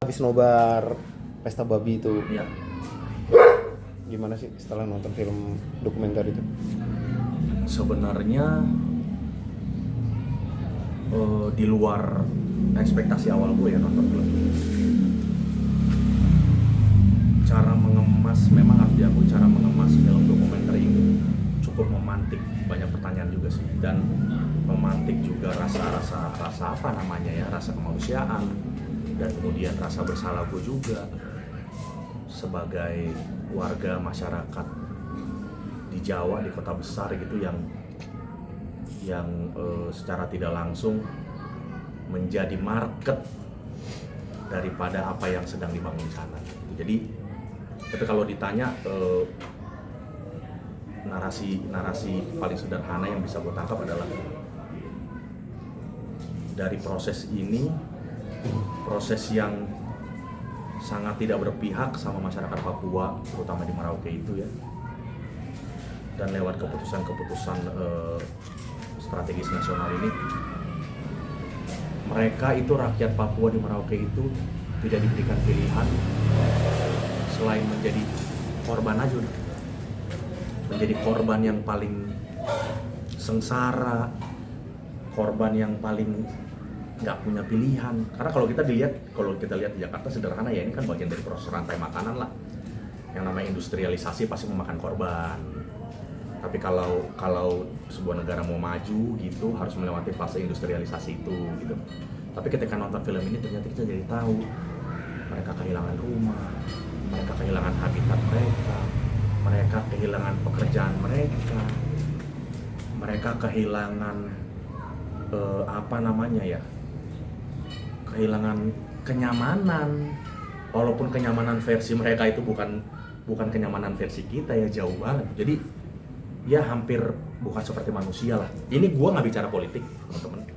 habis nobar pesta babi itu, Ya, gimana sih setelah nonton film dokumenter itu? sebenarnya di luar ekspektasi awal gue ya nonton film ini. Cara mengemas, memang harus diakui, cara mengemas film dokumenter ini cukup memantik banyak pertanyaan juga sih, dan memantik juga rasa apa namanya ya, rasa kemanusiaan, dan kemudian rasa bersalah gue juga sebagai warga masyarakat di Jawa, di kota besar gitu, yang secara tidak langsung menjadi market daripada apa yang sedang dibangun di sana. Jadi, tapi kalau ditanya narasi paling sederhana yang bisa gue tangkap adalah dari proses ini, proses yang sangat tidak berpihak sama masyarakat Papua, terutama di Merauke itu ya, dan lewat keputusan-keputusan strategis nasional ini, mereka itu, rakyat Papua di Merauke itu tidak diberikan pilihan selain menjadi korban aja udah. Menjadi korban yang paling sengsara, korban yang paling nggak punya pilihan. Karena kalau kita lihat di Jakarta sederhana ya, ini kan bagian dari proses rantai makanan lah. Yang namanya industrialisasi pasti memakan korban. Tapi kalau sebuah negara mau maju gitu harus melewati fase industrialisasi itu gitu. Tapi ketika nonton film ini ternyata kita jadi tahu mereka kehilangan rumah, mereka kehilangan habitat mereka kehilangan pekerjaan mereka kehilangan kehilangan kenyamanan. Walaupun kenyamanan versi mereka itu bukan kenyamanan versi kita ya, jauh banget. Jadi ya hampir bukan seperti manusia lah. Ini gue nggak bicara politik teman-teman,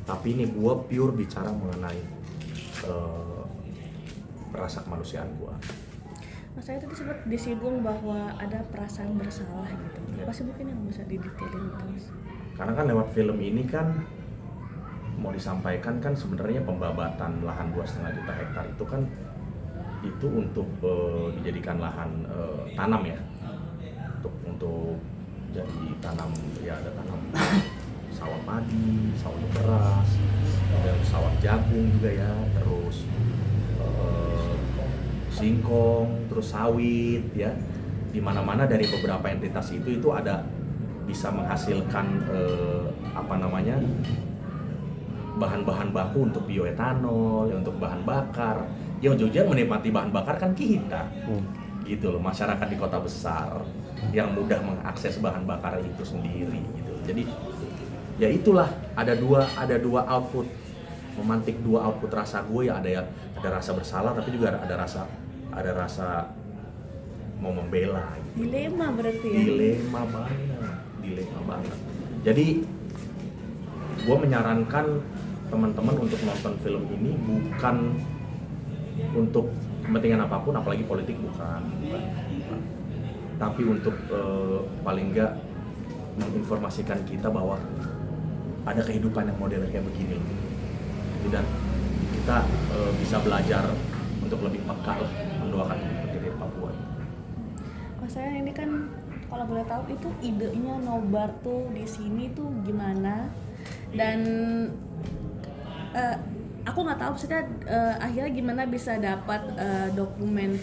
tapi ini gue pure bicara mengenai rasa kemanusiaan gue. Mas saya tadi sempat disinggung bahwa ada perasaan bersalah gitu. Ya. Apa sih mungkin yang bisa didetailin gitu Mas? Karena kan lewat film ini kan mau disampaikan kan sebenarnya pembabatan lahan 2,5 juta hektar itu kan itu untuk dijadikan lahan tanam ya, untuk jadi tanam ya, ada tanam sawah padi, sawah beras, ada sawah jagung juga ya, terus singkong, terus sawit ya. Di mana-mana dari beberapa entitas itu ada bisa menghasilkan bahan-bahan baku untuk bioetanol, ya, untuk bahan bakar. Yang ujung-ujungnya menikmati bahan bakar kan kita. Gitu loh, masyarakat di kota besar yang mudah mengakses bahan bakar itu sendiri gitu. Jadi ya itulah, ada dua output, memantik dua output rasa gue ya, ada rasa bersalah tapi juga ada rasa mau membela gitu. Dilema berarti ya? Dilema banget. Jadi gue menyarankan teman-teman untuk nonton film ini bukan untuk kepentingan apapun, apalagi politik, bukan. Tapi untuk paling enggak menginformasikan kita bahwa ada kehidupan yang modelnya kayak begini loh. Dan kita bisa belajar untuk lebih peka lah mendoakan dari Papua. Mas saya ini kan kalau boleh tahu itu idenya nobar tuh di sini tuh gimana? Dan aku nggak tahu maksudnya akhirnya gimana bisa dapat dokumen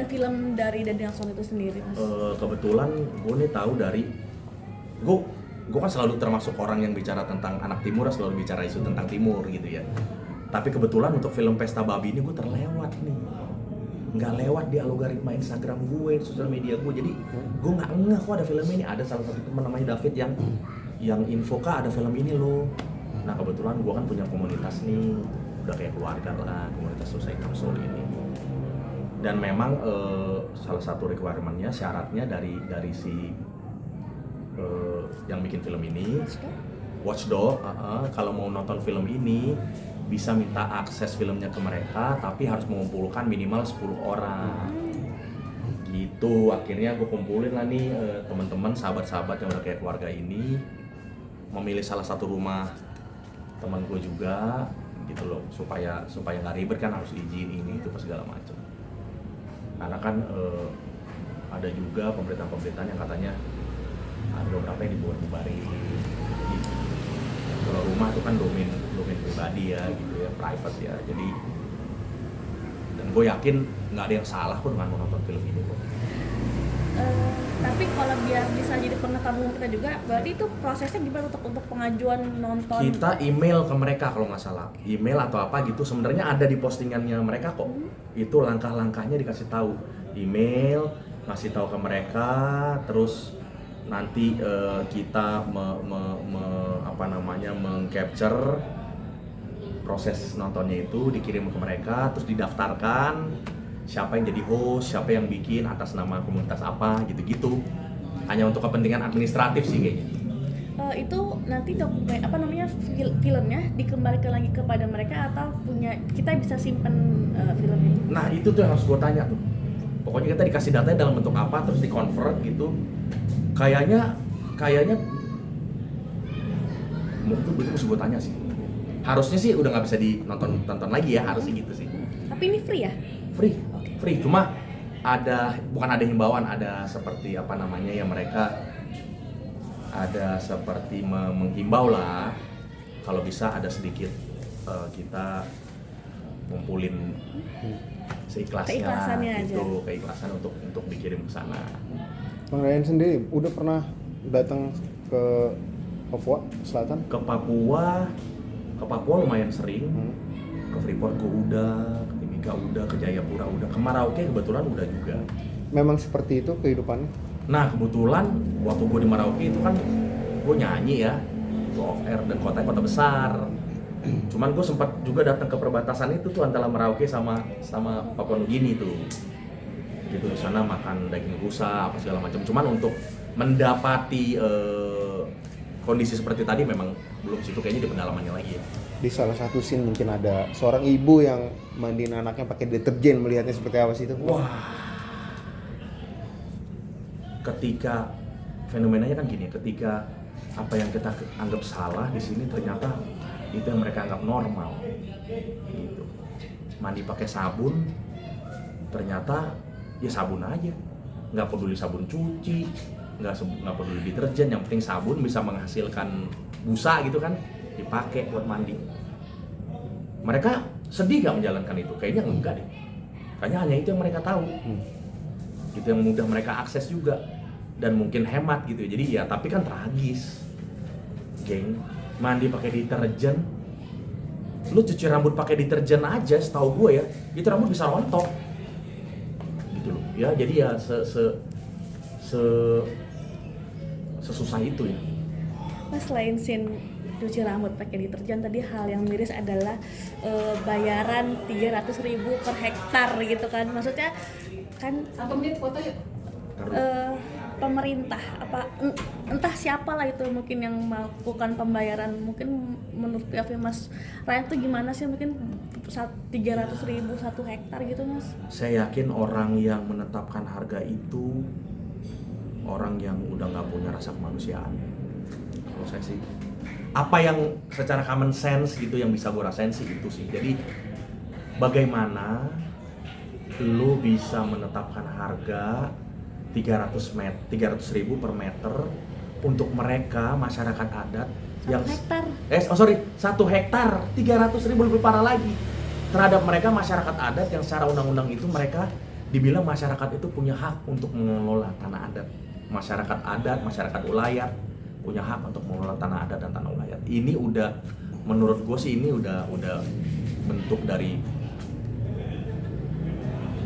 film dari Danielson itu sendiri, Mas? Kebetulan gue nih tahu dari gue kan selalu termasuk orang yang bicara tentang anak timur, selalu bicara isu tentang timur gitu ya. Tapi kebetulan untuk film Pesta Babi ini gue terlewat nih, nggak lewat di algoritma Instagram gue, sosial media gue. Jadi gue nggak ngeh kok ada film ini. Ada salah satu teman namanya David yang info, Kak ada film ini loh. Nah kebetulan gue kan punya komunitas nih, udah kayak keluarga lah, komunitas Suicide Council ini. Dan memang salah satu requirement-nya, syaratnya dari si yang bikin film ini, Watchdog, kalau mau nonton film ini bisa minta akses filmnya ke mereka, tapi harus mengumpulkan minimal 10 orang. Gitu, akhirnya gue kumpulin lah nih teman-teman, sahabat-sahabat yang udah kayak keluarga ini, memilih salah satu rumah teman gue juga gitu loh, supaya nggak ribet kan, harus izin ini itu pas segala macam. Karena kan ada juga pemberitaan yang katanya ada beberapa yang dibubarin gitu. Kalau rumah itu kan domain pribadi ya gitu ya, private ya. Jadi dan gue yakin nggak ada yang salah kok dengan menonton film ini kok. Tapi kalau biar bisa jadi pengetahuan umum kita juga, berarti itu prosesnya gimana untuk pengajuan nonton? Kita email ke mereka kalau nggak salah, email atau apa gitu, sebenarnya ada di postingannya mereka kok. Itu langkah-langkahnya dikasih tahu, email ngasih tahu ke mereka, terus nanti kita meng-capture proses nontonnya itu, dikirim ke mereka, terus didaftarkan siapa yang jadi host, siapa yang bikin atas nama komunitas apa gitu-gitu. Hanya untuk kepentingan administratif sih kayaknya. Itu nanti filmnya dikembalikan lagi kepada mereka atau kita bisa simpen film itu? Nah itu tuh yang harus gue tanya tuh. Pokoknya kita dikasih datanya dalam bentuk apa, terus di-convert gitu. Kayaknya mungkin itu mesti gue tanya sih. Harusnya sih udah nggak bisa ditonton lagi ya, harusnya gitu sih. Tapi ini free ya? Free. Cuma bukan ada himbauan, ada seperti apa namanya ya, mereka ada seperti menghimbau lah. Kalau bisa ada sedikit kita ngumpulin seikhlasnya gitu, keikhlasan untuk dikirim ke sana. Bang Ryan sendiri udah pernah datang ke Papua Selatan? Ke Papua lumayan sering. Ke Freeport gue udah, ke Timika udah, ke Jayapura udah, ke Merauke kebetulan udah juga. Memang seperti itu kehidupannya? Nah kebetulan waktu gue di Merauke itu kan gue nyanyi ya, itu off air, dan kotanya kota besar. Cuman gue sempat juga datang ke perbatasan itu tuh antara Merauke sama Papua Nugini tuh. Gitu, di sana makan daging rusa apa segala macam. Cuman untuk mendapati kondisi seperti tadi memang belum, situ kayaknya di pendalamannya lagi ya. Di salah satu scene mungkin ada seorang ibu yang mandiin anaknya pakai deterjen, melihatnya seperti apa sih itu? Wah, ketika fenomenanya kan gini, ketika apa yang kita anggap salah di sini ternyata itu yang mereka anggap normal gitu. Mandi pakai sabun ternyata ya sabun aja, nggak peduli sabun cuci, nggak peduli deterjen, yang penting sabun bisa menghasilkan busa gitu kan, dipakai buat mandi. Mereka sedih gak menjalankan itu? Kayaknya enggak deh. Kayaknya hanya itu yang mereka tahu. Itu yang mudah mereka akses juga, dan mungkin hemat gitu. Jadi ya tapi kan tragis, geng. Mandi pakai deterjen, lu cuci rambut pakai deterjen aja, setahu gue ya, itu rambut bisa rontok gitu loh ya. Jadi ya sesusah itu ya. Mas, selain scene cuci rambut pakai deterjen, tadi hal yang miris adalah bayaran 300.000 per hektar gitu kan. Maksudnya kan pemerintah entah siapa lah itu mungkin yang melakukan pembayaran. Mungkin menurut POV Mas Ryan tuh gimana sih, mungkin 300.000 satu hektar gitu Mas? Saya yakin orang yang menetapkan harga itu orang yang udah nggak punya rasa kemanusiaan. Kalau saya sih, apa yang secara common sense gitu yang bisa gue rasain sih itu sih. Jadi bagaimana lu bisa menetapkan harga 300.000 per meter untuk mereka masyarakat adat yang 1 hektar 300.000, lebih parah lagi terhadap mereka masyarakat adat yang secara undang-undang itu mereka dibilang masyarakat itu punya hak untuk mengelola tanah adat. Masyarakat adat, masyarakat ulayat punya hak untuk mengelola tanah adat dan tanah ulayat. Ini udah, menurut gue sih ini udah bentuk dari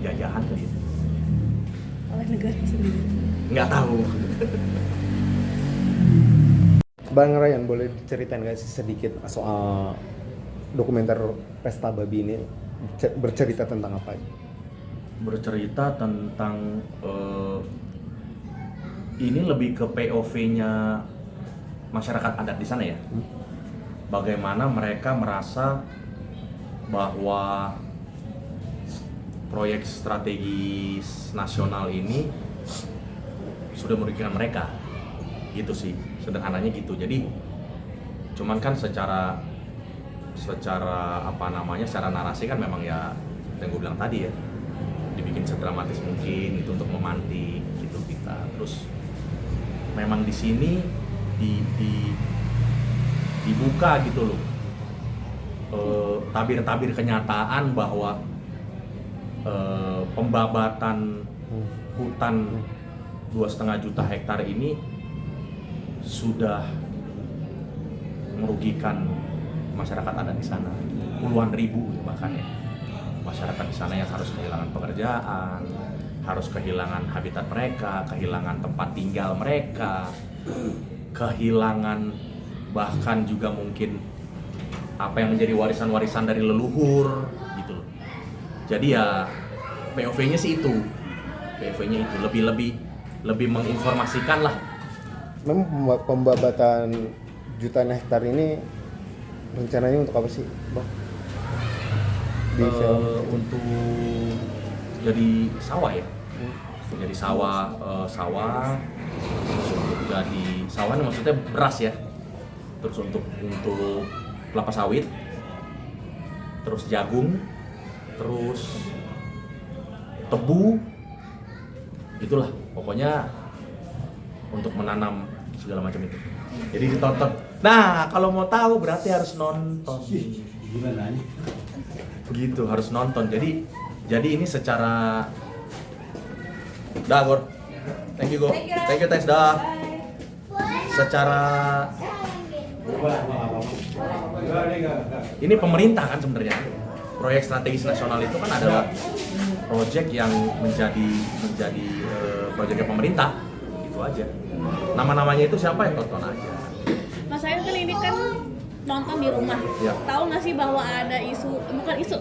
penjajahan kali itu. Oleh negara sendiri? Nggak tahu. Bang Ryan, boleh diceritain nggak sih sedikit soal dokumenter Pesta Babi ini, bercerita tentang apa? Bercerita tentang ini lebih ke POV-nya masyarakat adat di sana ya. Bagaimana mereka merasa bahwa proyek strategis nasional ini sudah merugikan mereka, gitu sih, sederhananya gitu. Jadi cuman kan secara secara apa namanya, secara narasi kan memang ya yang gue bilang tadi ya, dibikin sedramatis mungkin itu untuk memantik gitu kita. Terus memang di sini dibuka gitu loh tabir-tabir kenyataan bahwa pembabatan hutan 2,5 juta hektar ini sudah merugikan masyarakat adat di sana, puluhan ribu bahkan ya, masyarakat di sana yang harus kehilangan pekerjaan, harus kehilangan habitat mereka, kehilangan tempat tinggal mereka, kehilangan bahkan juga mungkin apa yang menjadi warisan-warisan dari leluhur gitu loh. Jadi ya POV-nya sih itu, POV-nya itu lebih menginformasikan lah. Memang pembabatan jutaan hektar ini rencananya untuk apa sih, Bang? Di film Untuk jadi sawah ya, jadi sawah, terus untuk jadi sawah ini maksudnya beras ya, terus untuk kelapa sawit, terus jagung, terus tebu, itulah pokoknya untuk menanam segala macam itu. Jadi ditonton. Nah, kalau mau tahu berarti harus nonton. Gimana nih? Begitu, harus nonton. Jadi ini secara Gor. Thank you, Go. Thank you, thanks, dah. Secara ini pemerintah kan sebenarnya. Proyek strategis nasional itu kan adalah proyek yang menjadi proyeknya pemerintah. Gitu aja. Nama-namanya itu siapa yang tonton aja. Mas Ryan kan ini kan nonton di rumah. Ya. Tahu nggak sih bahwa ada isu, bukan isu.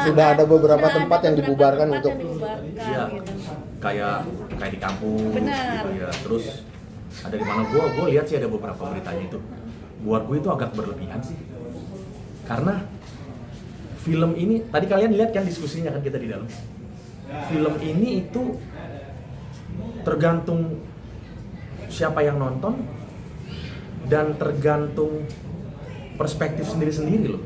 Sudah ada beberapa sudah tempat ada yang beberapa dibubarkan tempat untuk yang dibubarkan, Iya. gitu. Kayak di kampus Benar. gitu ya. Terus ada di mana gue lihat sih ada beberapa beritanya itu. Buat gue itu agak berlebihan sih. Karena film ini tadi kalian lihat kan diskusinya kan kita di dalam. Film ini itu tergantung siapa yang nonton dan tergantung perspektif sendiri-sendiri loh.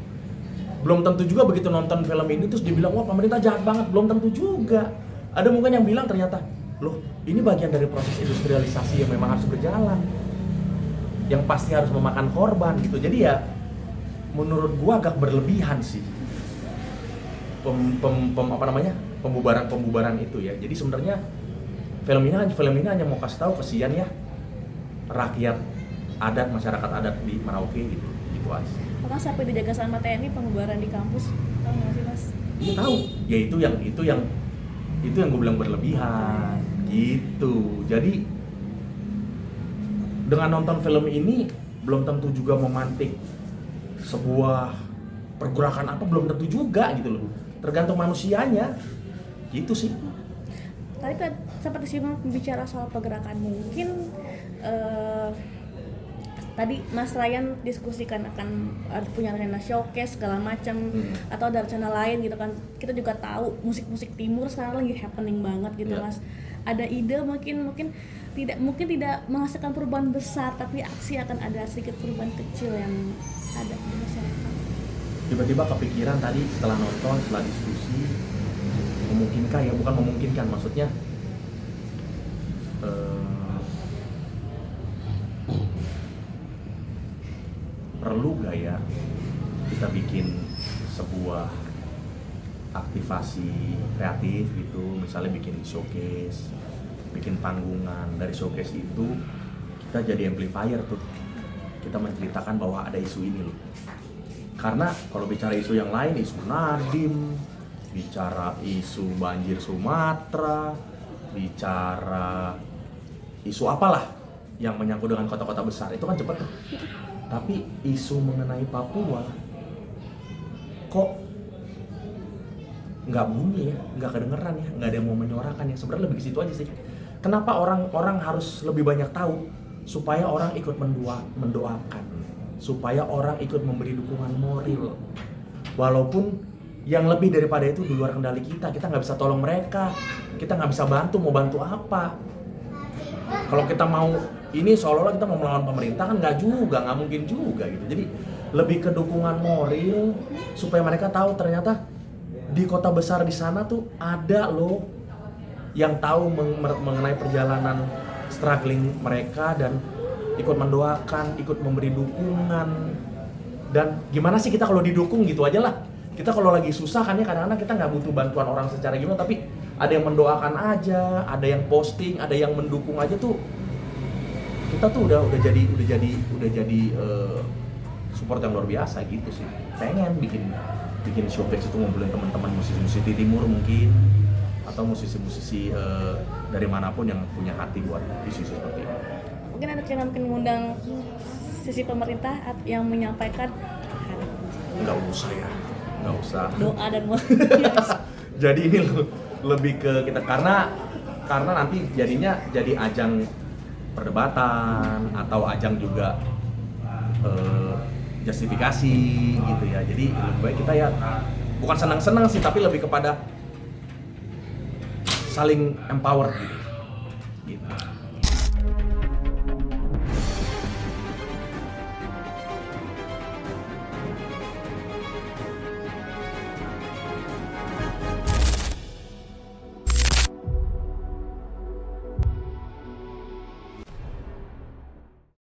Belum tentu juga begitu nonton film ini terus dibilang wah pemerintah jahat banget, belum tentu juga. Ada mungkin yang bilang ternyata, loh ini bagian dari proses industrialisasi yang memang harus berjalan, yang pasti harus memakan korban gitu. Jadi ya menurut gua agak berlebihan sih pembubaran itu ya. Jadi sebenarnya film ini hanya mau kasih tahu kesian ya rakyat adat, masyarakat adat di Merauke gitu aja. Karena sampai dijaga sama TNI pembubaran di kampus, tahu nggak sih Mas? Iya tahu. Ya itu yang gue bilang berlebihan gitu. Jadi dengan nonton film ini belum tentu juga memantik sebuah pergerakan apa, belum tentu juga gitu loh. Tergantung manusianya. Gitu sih. Tadi kan seperti sih bicara soal pergerakan, mungkin tadi Mas Ryan diskusikan akan punya rencana showcase segala macam atau ada rencana lain gitu kan. Kita juga tahu musik timur sekarang lagi happening banget gitu Mas. Ada ide mungkin tidak menghasilkan perubahan besar, tapi aksi akan ada sedikit perubahan kecil yang ada di masyarakat. Tiba-tiba kepikiran tadi setelah nonton, setelah diskusi, memungkinkan ya, bukan memungkinkan maksudnya perlu gak ya kita bikin sebuah aktivasi kreatif gitu, misalnya bikin showcase, bikin panggungan. Dari showcase itu kita jadi amplifier tuh, kita menceritakan bahwa ada isu ini loh. Karena kalau bicara isu yang lain, isu Nadiem, bicara isu banjir Sumatera, bicara isu apalah yang menyangkut dengan kota-kota besar, itu kan cepet tuh. Tapi isu mengenai Papua kok nggak bunyi ya, nggak kedengeran ya, nggak ada yang mau menyuarakan ya. Sebenarnya lebih ke situ aja sih. Kenapa orang harus lebih banyak tahu supaya orang ikut mendoakan, supaya orang ikut memberi dukungan moral. Walaupun yang lebih daripada itu di luar kendali kita nggak bisa tolong mereka, kita nggak bisa bantu, mau bantu apa? Kalau kita mau ini seolah-olah kita mau melawan pemerintah kan nggak mungkin juga gitu. Jadi lebih ke dukungan moral supaya mereka tahu ternyata di kota besar di sana tuh ada loh yang tahu mengenai perjalanan struggling mereka dan ikut mendoakan, ikut memberi dukungan. Dan gimana sih kita kalau didukung gitu aja lah. Kita kalau lagi susah kan ya kadang-kadang kita nggak butuh bantuan orang secara gimana, tapi ada yang mendoakan aja, ada yang posting, ada yang mendukung aja tuh. Kita tuh udah jadi support yang luar biasa gitu sih. Pengen bikin showcase itu ngumpulin teman-teman musisi-musisi di timur mungkin atau musisi-musisi dari manapun yang punya hati buat isu seperti ini. Mungkin ada channel mungkin mengundang sisi pemerintah yang menyampaikan Nggak usah ya, nggak usah. doa dan Jadi ini lebih ke kita karena nanti jadinya jadi ajang perdebatan atau ajang juga justifikasi gitu ya. Jadi lebih baik kita ya bukan senang-senang sih, tapi lebih kepada saling empower gitu.